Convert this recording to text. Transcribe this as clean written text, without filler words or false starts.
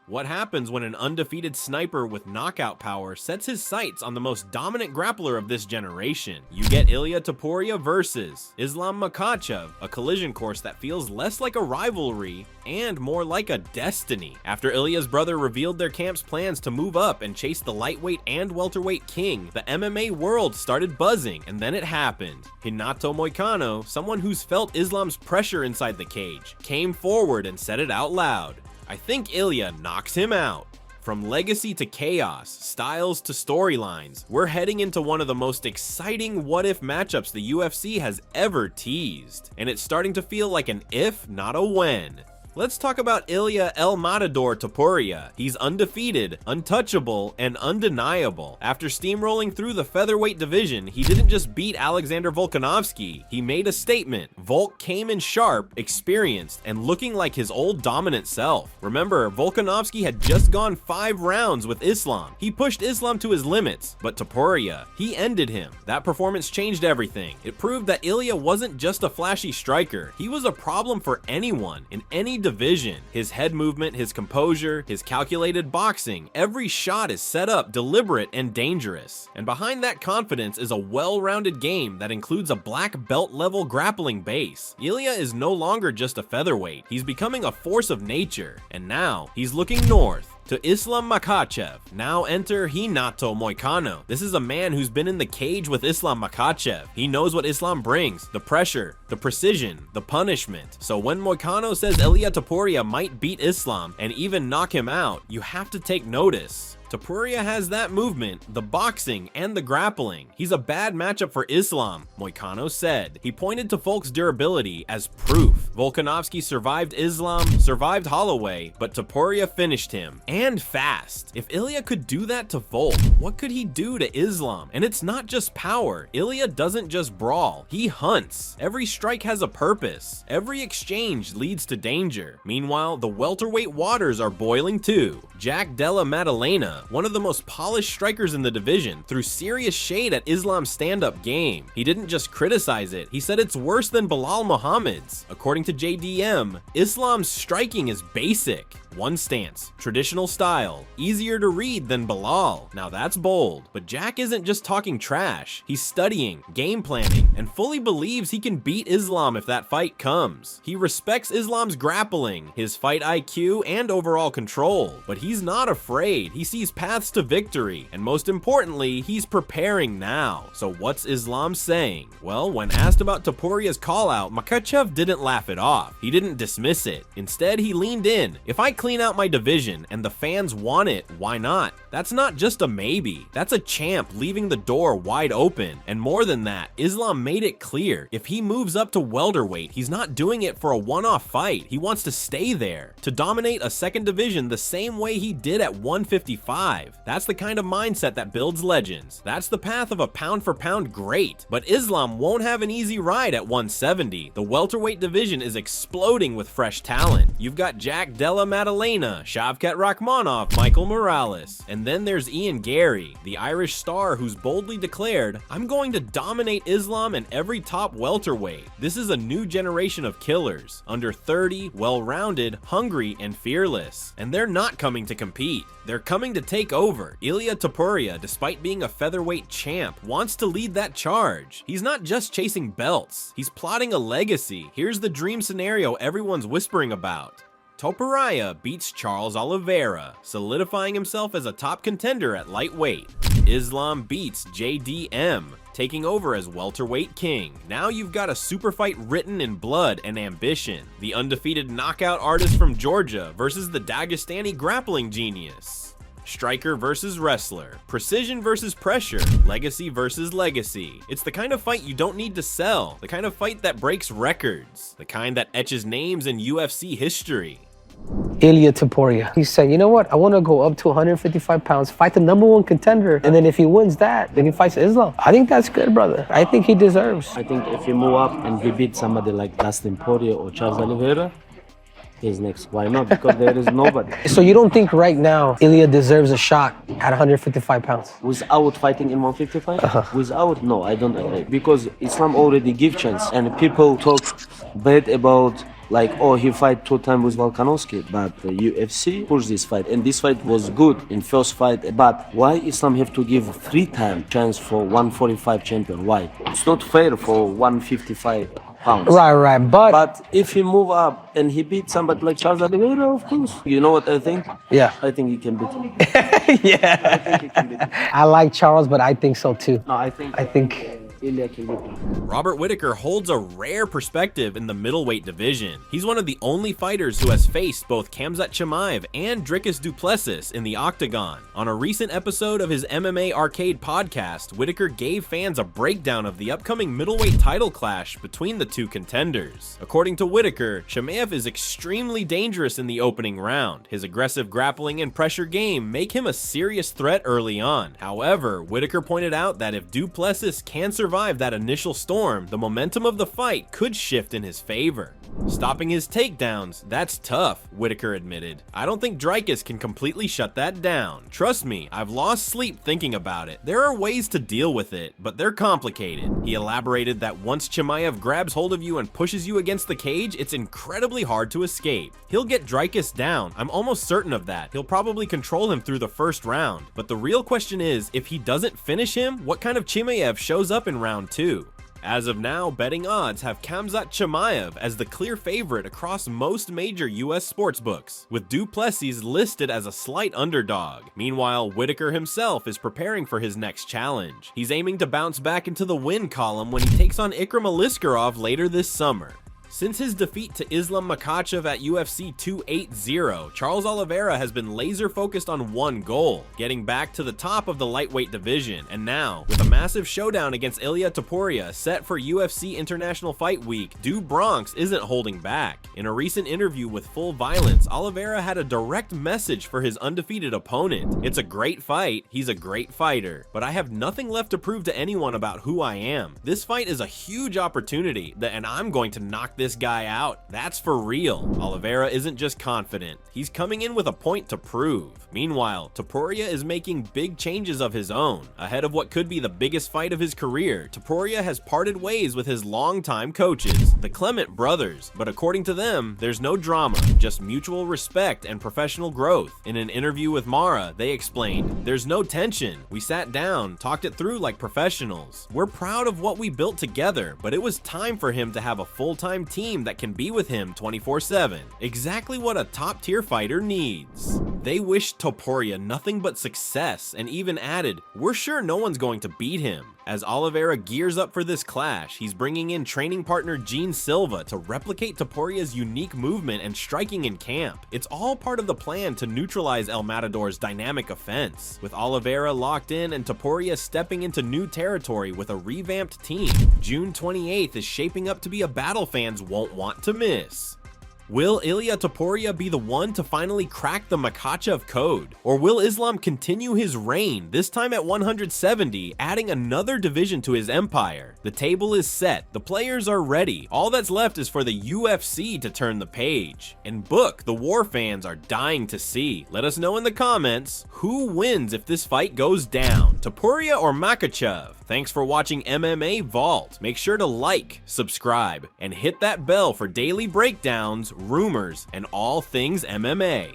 What happens when an undefeated sniper with knockout power sets his sights on the most dominant grappler of this generation? You get Ilia Topuria versus Islam Makhachev, a collision course that feels less like a rivalry and more like a destiny. After Ilia's brother revealed their camp's plans to move up and chase the lightweight and welterweight king, the MMA world started buzzing, and then it happened. Renato Moicano, someone who's felt Islam's pressure inside the cage, came forward and said it out loud. I think Ilia knocks him out. From legacy to chaos, styles to storylines, we're heading into one of the most exciting what-if matchups the UFC has ever teased. And it's starting to feel like an if, not a when. Let's talk about Ilia El Matador Topuria. He's undefeated, untouchable, and undeniable. After steamrolling through the featherweight division, he didn't just beat Alexander Volkanovski, he made a statement. Volk came in sharp, experienced, and looking like his old dominant self. Remember, Volkanovski had just gone 5 rounds with Islam. He pushed Islam to his limits, but Topuria, he ended him. That performance changed everything. It proved that Ilia wasn't just a flashy striker, he was a problem for anyone, in any division. His head movement, his composure, his calculated boxing, every shot is set up, deliberate, and dangerous. And behind that confidence is a well-rounded game that includes a black belt level grappling base. Ilia is no longer just a featherweight, he's becoming a force of nature. And now, he's looking north to Islam Makhachev. Now enter Renato Moicano. This is a man who's been in the cage with Islam Makhachev. He knows what Islam brings, the pressure, the precision, the punishment. So when Moicano says Ilia Topuria might beat Islam and even knock him out, you have to take notice. Topuria has that movement, the boxing, and the grappling. He's a bad matchup for Islam, Moicano said. He pointed to Volk's durability as proof. Volkanovski survived Islam, survived Holloway, but Topuria finished him, and fast. If Ilia could do that to Volk, what could he do to Islam? And it's not just power. Ilia doesn't just brawl, he hunts. Every strike has a purpose. Every exchange leads to danger. Meanwhile, the welterweight waters are boiling too. Della Maddalena, one of the most polished strikers in the division, threw serious shade at Islam's stand-up game. He didn't just criticize it, he said it's worse than Bilal Muhammad's. According to JDM, Islam's striking is basic. One stance, traditional style, easier to read than Bilal. Now that's bold. But Jack isn't just talking trash. He's studying, game planning, and fully believes he can beat Islam if that fight comes. He respects Islam's grappling, his fight IQ, and overall control. But he's not afraid. He sees paths to victory. And most importantly, he's preparing now. So what's Islam saying? Well, when asked about Topuria's call-out, Makhachev didn't laugh it off. He didn't dismiss it. Instead, he leaned in. If I clean out my division and the fans want it, why not? That's not just a maybe. That's a champ leaving the door wide open. And more than that, Islam made it clear. If he moves up to welterweight, he's not doing it for a one-off fight. He wants to stay there, to dominate a second division the same way he did at 155. That's the kind of mindset that builds legends. That's the path of a pound-for-pound great. But Islam won't have an easy ride at 170. The welterweight division is exploding with fresh talent. You've got Della Maddalena, Shavkat Rakhmonov, Michael Morales. And then there's Garry, the Irish star who's boldly declared, I'm going to dominate Islam and every top welterweight. This is a new generation of killers, under 30, well-rounded, hungry, and fearless. And they're not coming to compete. They're coming to take over. Ilia Topuria, despite being a featherweight champ, wants to lead that charge. He's not just chasing belts, he's plotting a legacy. Here's the dream scenario everyone's whispering about. Topuria beats Charles Oliveira, solidifying himself as a top contender at lightweight. Islam beats JDM, taking over as welterweight king. Now you've got a super fight written in blood and ambition. The undefeated knockout artist from Georgia versus the Dagestani grappling genius. Striker versus wrestler, precision versus pressure, legacy versus legacy. It's the kind of fight you don't need to sell, the kind of fight that breaks records, the kind that etches names in UFC history. Ilia Topuria. He said, you know what? I want to go up to 155 pounds, fight the #1 contender, and then if he wins that, then he fights Islam. I think that's good, brother. I think he deserves. I think if he move up and he beat somebody like Dustin Poirier or Charles Oliveira, he's next. Why not? Because there is nobody. So you don't think right now Ilia deserves a shot at 155 pounds? Without fighting in 155? Without? No, I don't agree. Because Islam already give chance, and people talk bad about like, oh, he fight 2 times with Volkanovski, but the UFC pushed this fight, and this fight was good in first fight. But why Islam have to give 3 times chance for 145 champion? Why? It's not fair for 155 pounds. Right. But if he move up and he beat somebody like Charles Oliveira, of course. You know what I think? Yeah. I think he can beat him. Yeah. I think he can beat him. I like Charles, but I think so too. No, I think Ilia can beat him. Robert Whittaker holds a rare perspective in the middleweight division. He's one of the only fighters who has faced both Khamzat Chimaev and Dricus du Plessis in the octagon. On a recent episode of his MMA Arcade podcast, Whittaker gave fans a breakdown of the upcoming middleweight title clash between the 2 contenders. According to Whittaker, Chimaev is extremely dangerous in the opening round. His aggressive grappling and pressure game make him a serious threat early on. However, Whittaker pointed out that if du Plessis can survive that initial storm, the momentum of the fight could shift in his favor. Stopping his takedowns, that's tough, Whittaker admitted. I don't think Dricus can completely shut that down. Trust me, I've lost sleep thinking about it. There are ways to deal with it, but they're complicated. He elaborated that once Chimaev grabs hold of you and pushes you against the cage, it's incredibly hard to escape. He'll get Dricus down, I'm almost certain of that. He'll probably control him through the first round. But the real question is, if he doesn't finish him, what kind of Chimaev shows up in round 2? As of now, betting odds have Khamzat Chimaev as the clear favorite across most major US sportsbooks, with du Plessis listed as a slight underdog. Meanwhile, Whittaker himself is preparing for his next challenge. He's aiming to bounce back into the win column when he takes on Ikram Aliskerov later this summer. Since his defeat to Islam Makhachev at UFC 280, Charles Oliveira has been laser focused on one goal, getting back to the top of the lightweight division, and now, with a massive showdown against Ilia Topuria set for UFC International Fight Week, Du Bronx isn't holding back. In a recent interview with Full Violence, Oliveira had a direct message for his undefeated opponent. It's a great fight, he's a great fighter, but I have nothing left to prove to anyone about who I am. This fight is a huge opportunity, and I'm going to knock this guy out. That's for real. Oliveira isn't just confident, he's coming in with a point to prove. Meanwhile, Topuria is making big changes of his own. Ahead of what could be the biggest fight of his career, Topuria has parted ways with his longtime coaches, the Clement brothers, but according to them, there's no drama, just mutual respect and professional growth. In an interview with Mara, they explained, "There's no tension. We sat down, talked it through like professionals. We're proud of what we built together, but it was time for him to have a full-time team that can be with him 24/7. Exactly what a top-tier fighter needs." They wished Topuria nothing but success and even added, "We're sure no one's going to beat him." As Oliveira gears up for this clash, he's bringing in training partner Gene Silva to replicate Topuria's unique movement and striking in camp. It's all part of the plan to neutralize El Matador's dynamic offense, with Oliveira locked in and Topuria stepping into new territory with a revamped team. June 28th is shaping up to be a battle fans won't want to miss. Will Ilia Topuria be the one to finally crack the Makhachev code? Or will Islam continue his reign, this time at 170, adding another division to his empire? The table is set, the players are ready, all that's left is for the UFC to turn the page. And book the war fans are dying to see. Let us know in the comments, who wins if this fight goes down, Topuria or Makhachev? Thanks for watching MMA Vault. Make sure to like, subscribe, and hit that bell for daily breakdowns, rumors, and all things MMA.